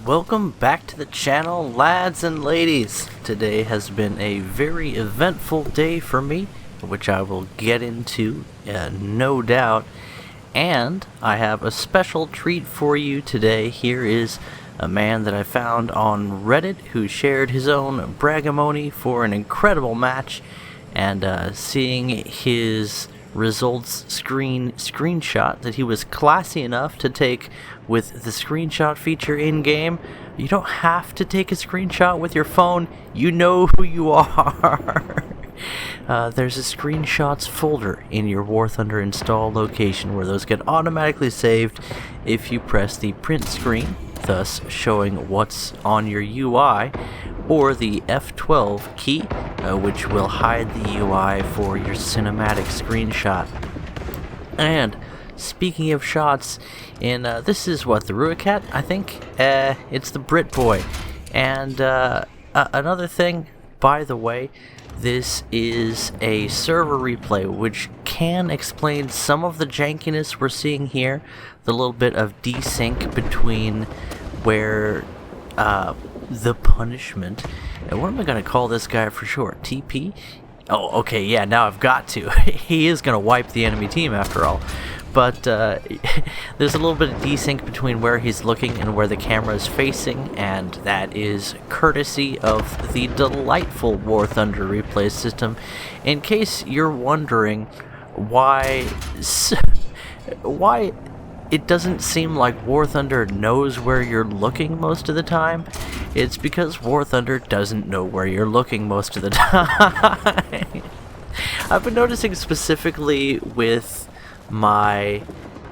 Welcome back to the channel, lads and ladies. Today has been a very eventful day for me, which I will get into, no doubt. And I have a special treat for you today. Here is a man that I found on Reddit who shared his own braggamony for an incredible match, and seeing his results screenshot that he was classy enough to take with the screenshot feature in game. You don't have to take a screenshot with your phone. You know who you are. There's a screenshots folder in your War Thunder install location where those get automatically saved if you press the print screen, thus showing what's on your UI, or the F12 key, which will hide the UI for your cinematic screenshot. And speaking of shots, this is what, the Ruicat, I think? It's the Brit Boy. And another thing, by the way, this is a server replay, which can explain some of the jankiness we're seeing here. The little bit of desync between where ThePunishment, and what am I going to call this guy for short? TP? Oh, okay, yeah, now I've got to. He is going to wipe the enemy team after all. But there's a little bit of desync between where he's looking and where the camera is facing, and that is courtesy of the delightful War Thunder replay system. In case you're wondering why it doesn't seem like War Thunder knows where you're looking most of the time, it's because War Thunder doesn't know where you're looking most of the time. I've been noticing specifically with my,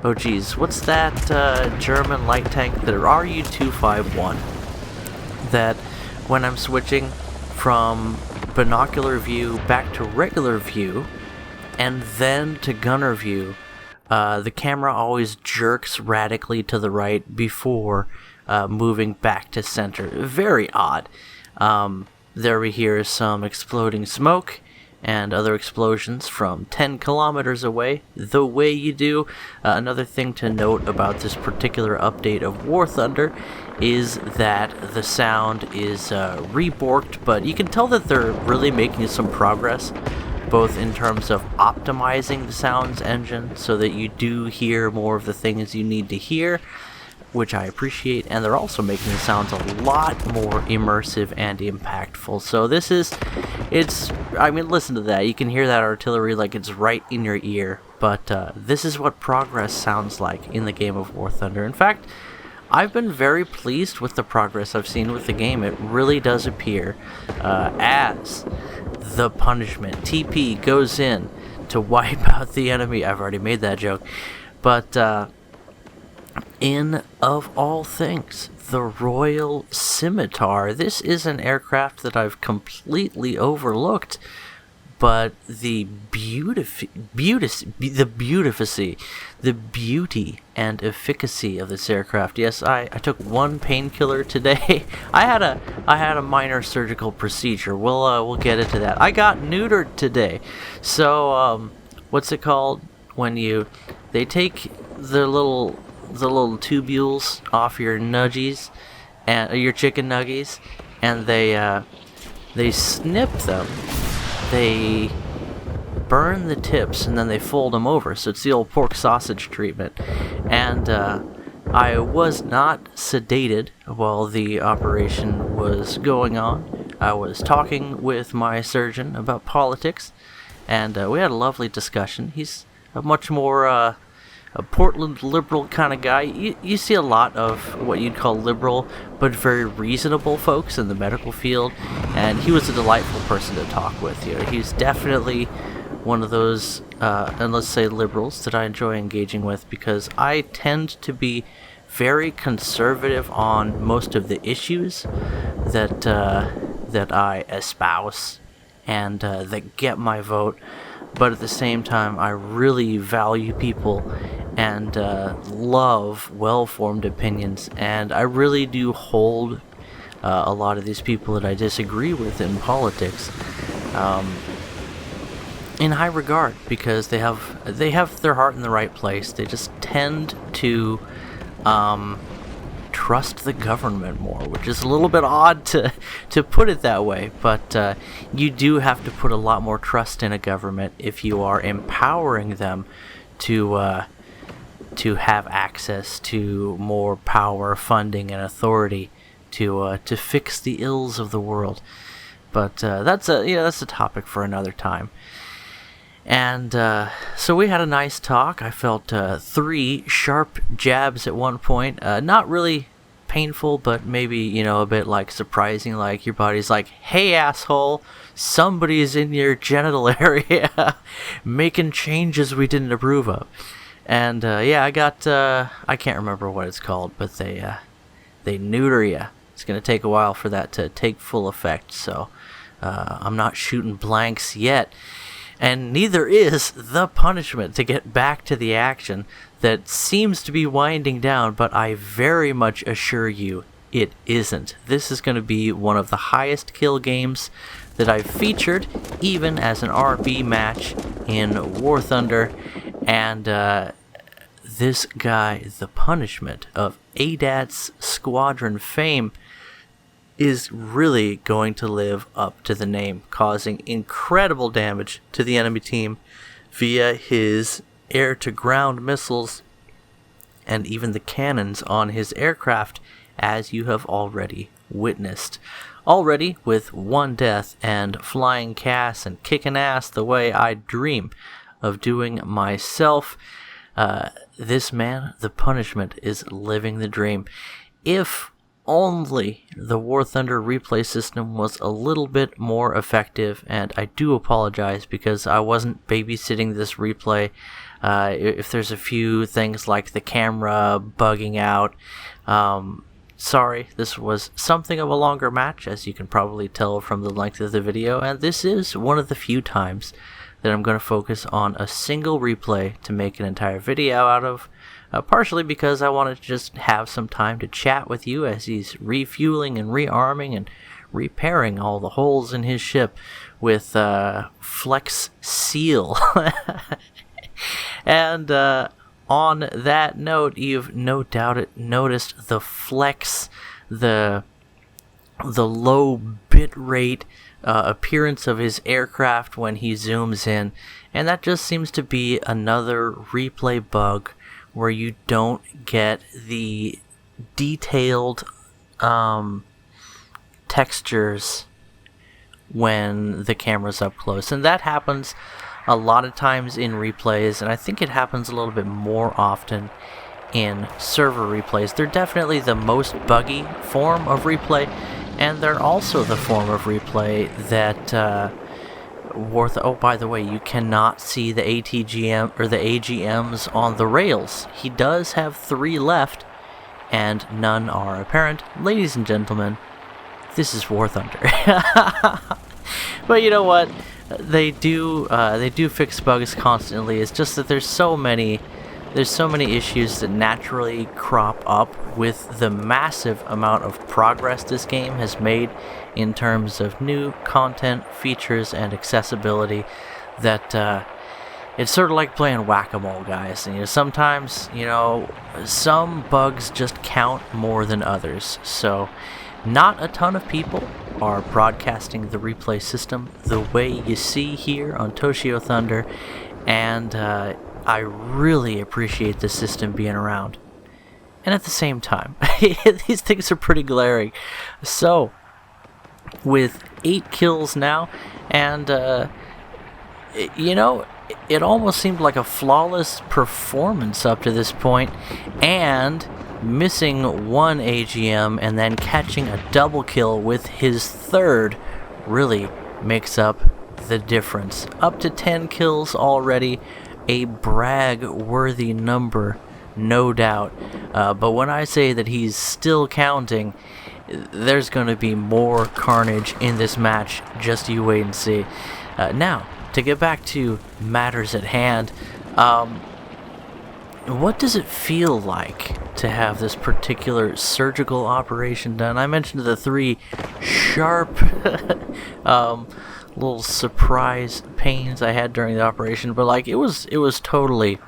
oh geez, what's that German light tank, the RU-251, that when I'm switching from binocular view back to regular view and then to gunner view, the camera always jerks radically to the right before moving back to center. Very odd. There we hear some exploding smoke and other explosions from 10 kilometers away, the way you do. Another thing to note about this particular update of War Thunder is that the sound is reborked, but you can tell that they're really making some progress, both in terms of optimizing the sounds engine so that you do hear more of the things you need to hear, which I appreciate, and they're also making the sounds a lot more immersive and impactful. So I mean, listen to that. You can hear that artillery like it's right in your ear, but this is what progress sounds like in the game of War Thunder. In fact, I've been very pleased with the progress I've seen with the game. It really does appear as ThePunishment TP goes in to wipe out the enemy. I've already made that joke, but in, of all things, the Royal Scimitar. This is an aircraft that I've completely overlooked, but the beauty and efficacy of this aircraft. Yes, I took one painkiller today. I had a minor surgical procedure. We'll get into that. I got neutered today. So what's it called when they take the little tubules off your nuggies and your chicken nuggies, and they snip them, they burn the tips, and then they fold them over. So it's the old pork sausage treatment. And I was not sedated while the operation was going on. I was talking with my surgeon about politics, and we had a lovely discussion. He's a much more a Portland liberal kind of guy. You see a lot of what you'd call liberal but very reasonable folks in the medical field, and he was a delightful person to talk with. He's definitely one of those, and let's say liberals, that I enjoy engaging with, because I tend to be very conservative on most of the issues that I espouse and that get my vote. But at the same time, I really value people and love well-formed opinions, and I really do hold a lot of these people that I disagree with in politics in high regard, because they have their heart in the right place. They just tend to trust the government more, which is a little bit odd to put it that way, but you do have to put a lot more trust in a government if you are empowering them to have access to more power, funding, and authority to fix the ills of the world. But that's a topic for another time. And so we had a nice talk. I felt 3 sharp jabs at one point. Not really painful, but maybe, a bit like surprising. Like your body's like, hey, asshole, somebody's in your genital area making changes we didn't approve of. And I got, I can't remember what it's called, but they neuter you. It's going to take a while for that to take full effect, so I'm not shooting blanks yet. And neither is The Punishment, to get back to the action that seems to be winding down, but I very much assure you it isn't. This is going to be one of the highest kill games that I've featured, even as an RP match in War Thunder. And this guy, The Punishment, of ADAT's Squadron fame, is really going to live up to the name, causing incredible damage to the enemy team via his air-to-ground missiles and even the cannons on his aircraft, as you have already witnessed. Already with 1 death and flying Cass and kicking ass the way I dream of doing myself. This man, The Punishment, is living the dream. If only the War Thunder replay system was a little bit more effective, and I do apologize because I wasn't babysitting this replay. If there's a few things like the camera bugging out, sorry, this was something of a longer match, as you can probably tell from the length of the video, and this is one of the few times that I'm going to focus on a single replay to make an entire video out of, partially because I wanted to just have some time to chat with you as he's refueling and rearming and repairing all the holes in his ship with Flex Seal. And on that note, you've no doubt noticed the flex, the low bit rate appearance of his aircraft when he zooms in, and that just seems to be another replay bug where you don't get the detailed textures when the camera's up close. And that happens a lot of times in replays, and I think it happens a little bit more often in server replays. They're definitely the most buggy form of replay, and they're also the form of replay that oh, by the way, you cannot see the ATGM or the AGMs on the rails. He does have 3 left, and none are apparent. Ladies and gentlemen, this is War Thunder. But you know what? They do fix bugs constantly. It's just that there's so many issues that naturally crop up with the massive amount of progress this game has made in terms of new content, features, and accessibility, that it's sort of like playing whack-a-mole, guys. And sometimes, some bugs just count more than others. So not a ton of people are broadcasting the replay system the way you see here on Toshio Thunder, and I really appreciate the system being around. And at the same time, these things are pretty glaring. So, with 8 kills now, and it almost seemed like a flawless performance up to this point, and missing 1 AGM and then catching a double kill with his 3rd really makes up the difference. Up to 10 kills already, a brag-worthy number, no doubt. But when I say that he's still counting, there's going to be more carnage in this match. Just you wait and see. Now, to get back to matters at hand, what does it feel like to have this particular surgical operation done? I mentioned the 3 sharp little surprise pains I had during the operation, but it was totally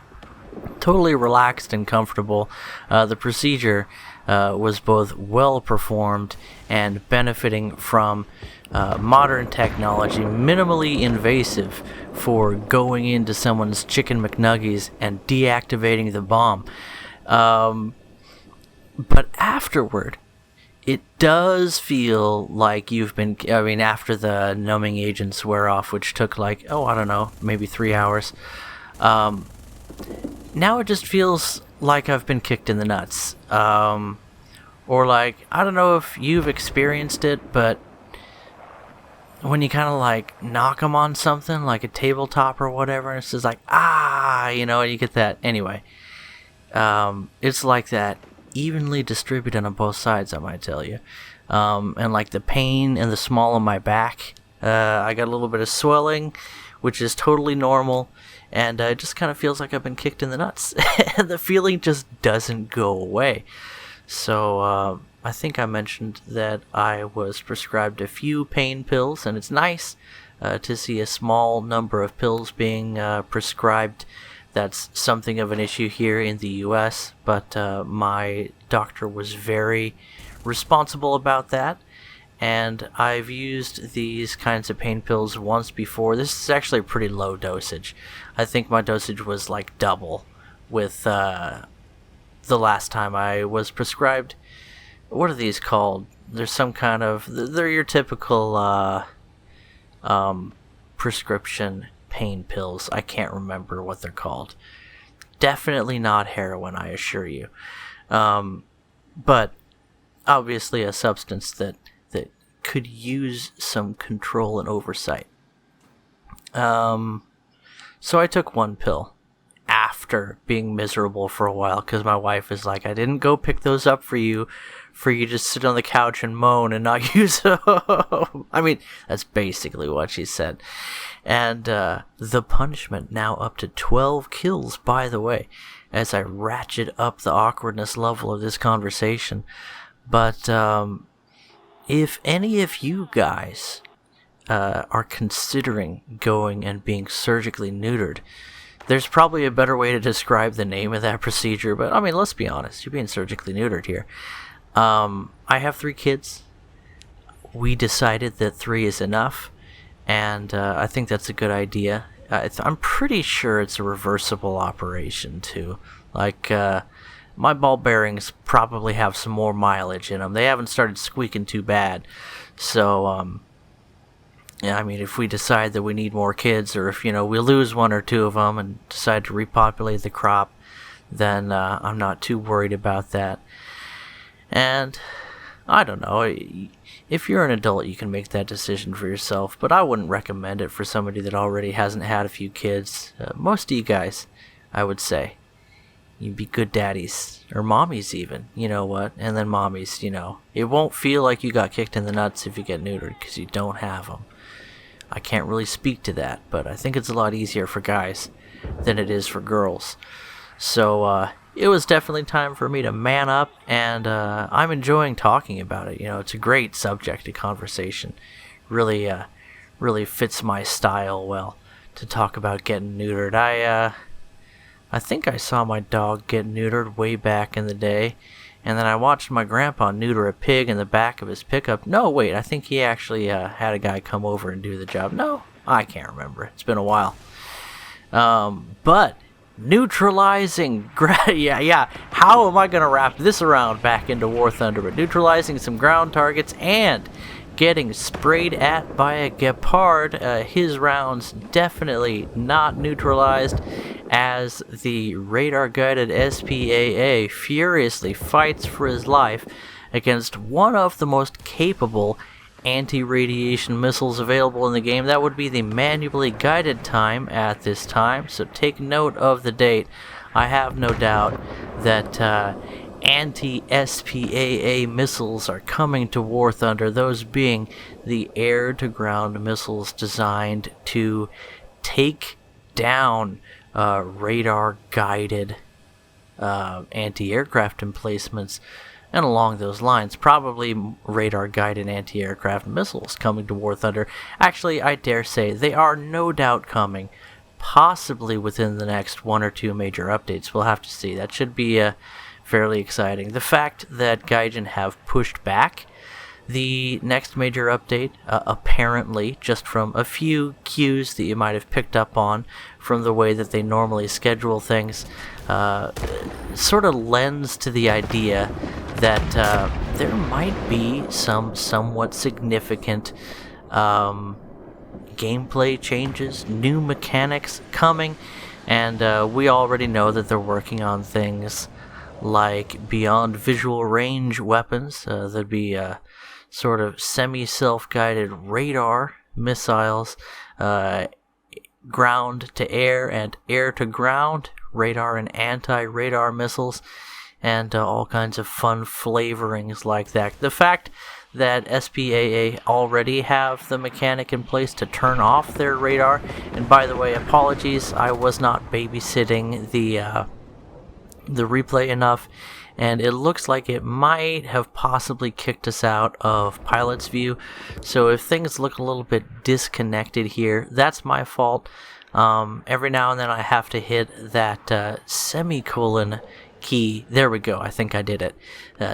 relaxed and comfortable. The procedure was both well performed and benefiting from modern technology, minimally invasive for going into someone's chicken McNuggies and deactivating the bomb. But afterward, it does feel like you've been, after the numbing agents wear off, which took like, I don't know, maybe 3 hours. Now it just feels like I've been kicked in the nuts. Or like, I don't know if you've experienced it, but when you kind of like knock them on something, like a tabletop or whatever, and it's just like, and you get that. Anyway, it's like that, evenly distributed on both sides, I might tell you. And like the pain in the small of my back, I got a little bit of swelling, which is totally normal, and it just kind of feels like I've been kicked in the nuts. And the feeling just doesn't go away. So I think I mentioned that I was prescribed a few pain pills, and it's nice to see a small number of pills being prescribed. That's something of an issue here in the U.S., but my doctor was very responsible about that, and I've used these kinds of pain pills once before. This is actually a pretty low dosage. I think my dosage was like double with the last time I was prescribed. What are these called? There's some kind of... They're your typical prescription pain pills. I can't remember what they're called. Definitely not heroin, I assure you. But obviously a substance that could use some control and oversight. So I took one pill after being miserable for a while, because my wife is like, I didn't go pick those up for you to sit on the couch and moan and not use them. I mean, that's basically what she said. And The Punishment now up to 12 kills, by the way, as I ratchet up the awkwardness level of this conversation. But if any of you guys are considering going and being surgically neutered, there's probably a better way to describe the name of that procedure, but I mean, let's be honest, you're being surgically neutered here. I have 3 kids. We decided that 3 is enough, and I think that's a good idea. I'm pretty sure it's a reversible operation, too. Like, my ball bearings probably have some more mileage in them. They haven't started squeaking too bad. So, yeah, I mean, if we decide that we need more kids, or if, we lose 1 or 2 of them and decide to repopulate the crop, then I'm not too worried about that. And I don't know, if you're an adult, you can make that decision for yourself, but I wouldn't recommend it for somebody that already hasn't had a few kids. Most of you guys, I would say, you'd be good daddies, or mommies even, you know what, and then mommies, it won't feel like you got kicked in the nuts if you get neutered, because you don't have them. I can't really speak to that, but I think it's a lot easier for guys than it is for girls. So, it was definitely time for me to man up, and I'm enjoying talking about it. It's a great subject to conversation. Really fits my style well to talk about getting neutered. I think I saw my dog get neutered way back in the day, and then I watched my grandpa neuter a pig in the back of his pickup. No, wait, I think he actually had a guy come over and do the job. No, I can't remember. It's been a while. But neutralizing, how am I going to wrap this around back into War Thunder? But neutralizing some ground targets and getting sprayed at by a Gepard, his rounds definitely not neutralized, as the radar-guided SPAA furiously fights for his life against one of the most capable anti-radiation missiles available in the game. That would be the manually guided time at this time, so take note of the date. I have no doubt that anti-SPAA missiles are coming to War Thunder, those being the air-to-ground missiles designed to take down radar-guided anti-aircraft emplacements, and along those lines, probably radar-guided anti-aircraft missiles coming to War Thunder. Actually, I dare say they are no doubt coming, possibly within the next 1 or 2 major updates. We'll have to see. That should be fairly exciting. The fact that Gaijin have pushed back the next major update, apparently, just from a few cues that you might have picked up on from the way that they normally schedule things, sort of lends to the idea that there might be some somewhat significant gameplay changes, new mechanics coming, and we already know that they're working on things like beyond visual range weapons. There'd be sort of semi-self-guided radar missiles, ground to air and air to ground, radar and anti-radar missiles, and all kinds of fun flavorings like that. The fact that SPAA already have the mechanic in place to turn off their radar, and by the way, apologies, I was not babysitting the replay enough, and it looks like it might have possibly kicked us out of pilot's view. So if things look a little bit disconnected here, that's my fault. Every now and then I have to hit that semicolon key. There we go. I think I did it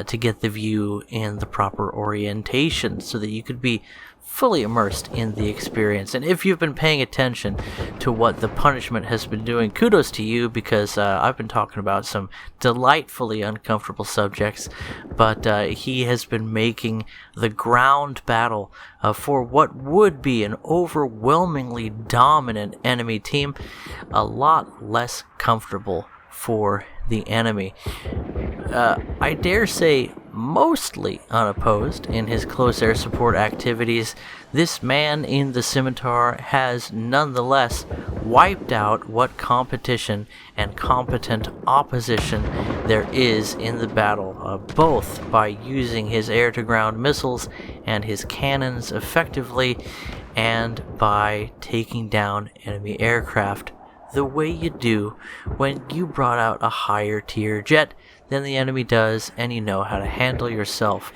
to get the view in the proper orientation so that you could be fully immersed in the experience. And if you've been paying attention to what ThePunishment has been doing, kudos to you, because I've been talking about some delightfully uncomfortable subjects, but he has been making the ground battle for what would be an overwhelmingly dominant enemy team a lot less comfortable for the enemy. I dare say mostly unopposed in his close air support activities. This man in the scimitar has nonetheless wiped out what competition and competent opposition there is in the battle, both by using his air-to-ground missiles and his cannons effectively, and by taking down enemy aircraft the way you do when you brought out a higher tier jet than the enemy does, and you know how to handle yourself.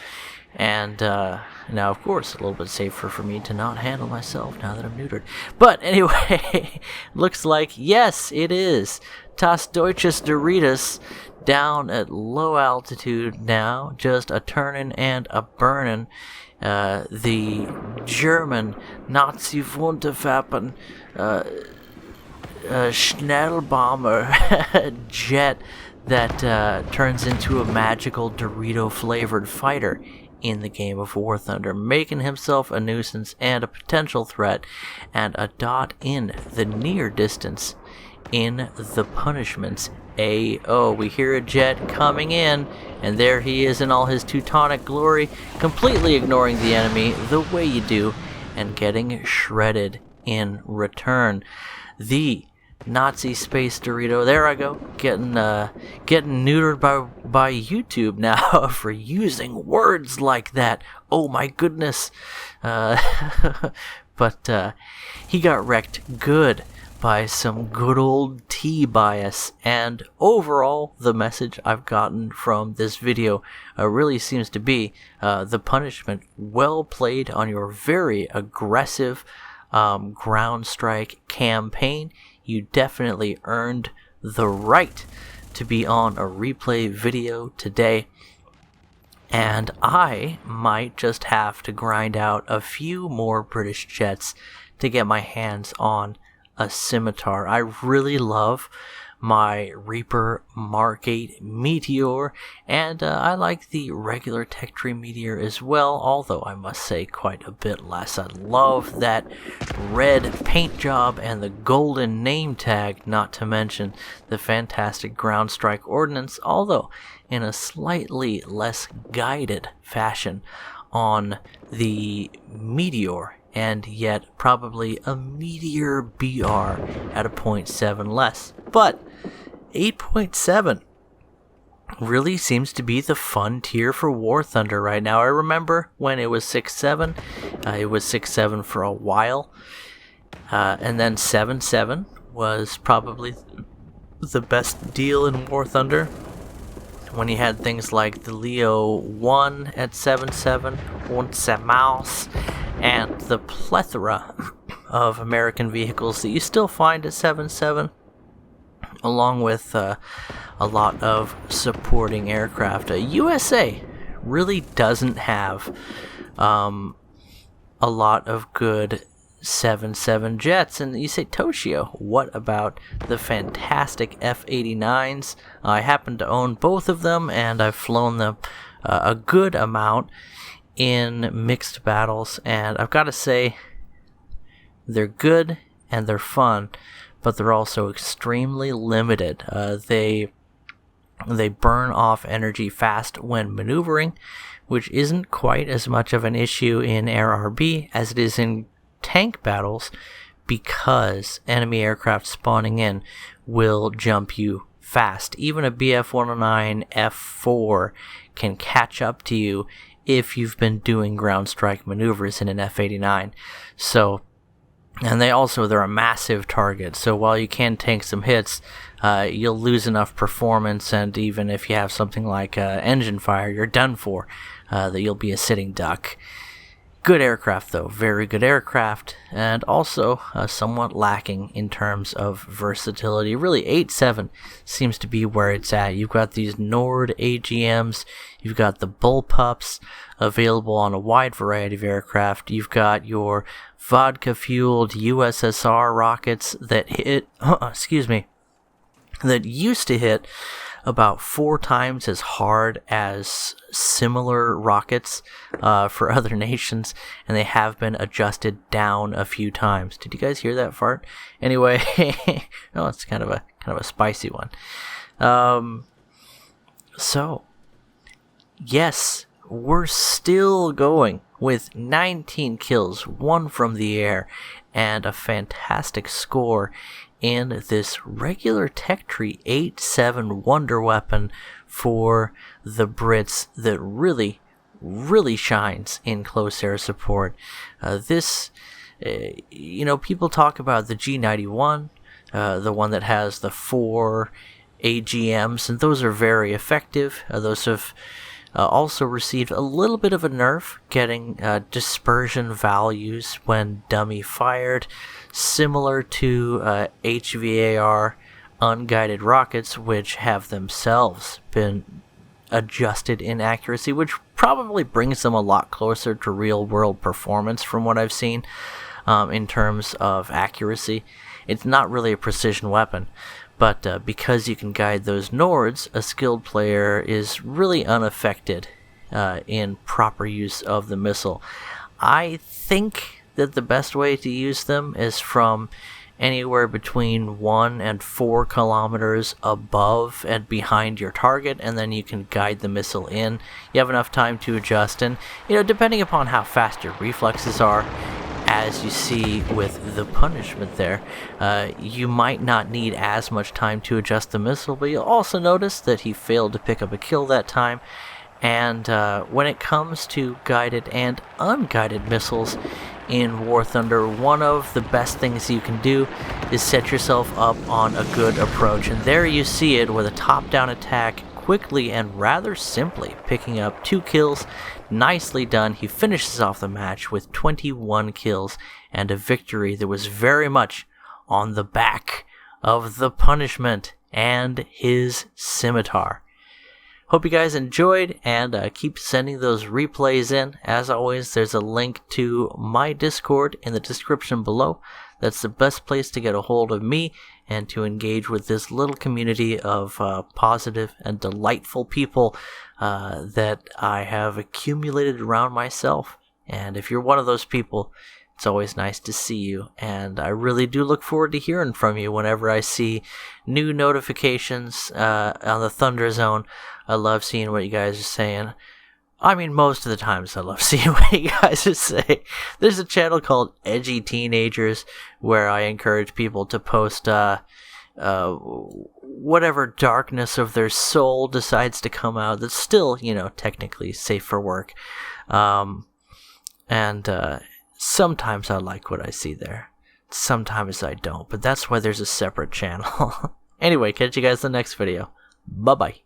And now, of course, a little bit safer for me to not handle myself now that I'm neutered. But anyway, looks like, yes, it is Das Deutsches Doritos down at low altitude now, just a turning and a burning. The German Nazi Wunderwaffen Schnellbomber jet that turns into a magical Dorito-flavored fighter in the game of War Thunder, making himself a nuisance and a potential threat, and a dot in the near distance in ThePunishment's AO. We hear a jet coming in, and there he is in all his Teutonic glory, completely ignoring the enemy the way you do, and getting shredded in return. The Nazi Space Dorito, there I go, getting neutered by YouTube now for using words like that. Oh my goodness. But he got wrecked good by some good old T-bias, and overall the message I've gotten from this video really seems to be ThePunishment, well played on your very aggressive ground strike campaign. You definitely earned the right to be on a replay video today, and I might just have to grind out a few more British jets to get my hands on a scimitar. I really love my Reaper Mark 8 Meteor, and I like the regular Tech Tree Meteor as well, although I must say quite a bit less. I love that red paint job and the golden name tag, not to mention the fantastic ground strike ordnance, although in a slightly less guided fashion on the Meteor, and yet probably a Meteor BR at a 0.7 less. But 8.7 really seems to be the fun tier for War Thunder right now. I remember when it was 6.7, it was 6.7 for a while, and then 7.7 was probably the best deal in War Thunder, when you had things like the Leo 1 at 7.7, Unser Maus, and the plethora of American vehicles that you still find at 7.7. along with a lot of supporting aircraft. USA really doesn't have a lot of good 7.7 jets, and you say, Toshio, what about the fantastic F-89s? I happen to own both of them, and I've flown them a good amount in mixed battles, and I've got to say, they're good and they're fun, but they're also extremely limited. They burn off energy fast when maneuvering, which isn't quite as much of an issue in RRB as it is in tank battles, because enemy aircraft spawning in will jump you fast. Even a BF-109 F4 can catch up to you if you've been doing ground strike maneuvers in an F-89. So, and they're a massive target, so while you can tank some hits, you'll lose enough performance, and even if you have something like engine fire, you're done for, that you'll be a sitting duck. Good aircraft, though, very good aircraft, and also somewhat lacking in terms of versatility. Really, 8.7 seems to be where it's at. You've got these Nord AGMs, you've got the bullpups available on a wide variety of aircraft, you've got your vodka-fueled USSR rockets that hit, that used to hit about 4 times as hard as similar rockets for other nations, and they have been adjusted down a few times. Did you guys hear that fart? Anyway, no, it's kind of a spicy one. So, yes, we're still going with 19 kills, 1 from the air, and a fantastic score in this regular tech tree 8.7 wonder weapon for the Brits that really shines in close air support. People talk about the G91, the one that has the 4 AGMs, and those are very effective. Those have also received a little bit of a nerf, getting dispersion values when dummy fired, similar to HVAR unguided rockets, which have themselves been adjusted in accuracy, which probably brings them a lot closer to real-world performance from what I've seen in terms of accuracy. It's not really a precision weapon, but because you can guide those Nords, a skilled player is really unaffected in proper use of the missile. I think that the best way to use them is from anywhere between 1 and 4 kilometers above and behind your target, and then you can guide the missile in. You have enough time to adjust, and depending upon how fast your reflexes are, as you see with the punishment there, you might not need as much time to adjust the missile, but you'll also notice that he failed to pick up a kill that time. And when it comes to guided and unguided missiles in War Thunder, one of the best things you can do is set yourself up on a good approach. And there you see it with a top-down attack, quickly and rather simply picking up 2 kills. Nicely done. He finishes off the match with 21 kills and a victory that was very much on the back of the punishment and his scimitar. Hope you guys enjoyed, and keep sending those replays in. As always, there's a link to my Discord in the description below. That's the best place to get a hold of me and to engage with this little community of positive and delightful people that I have accumulated around myself. And if you're one of those people, it's always nice to see you, and I really do look forward to hearing from you whenever I see new notifications on the Thunder Zone. I love seeing what you guys are saying. I mean, most of the times I love seeing what you guys are saying. There's a channel called Edgy Teenagers where I encourage people to post whatever darkness of their soul decides to come out that's still, technically safe for work. Sometimes I like what I see there. Sometimes I don't, but that's why there's a separate channel. Anyway, catch you guys in the next video. Bye-bye.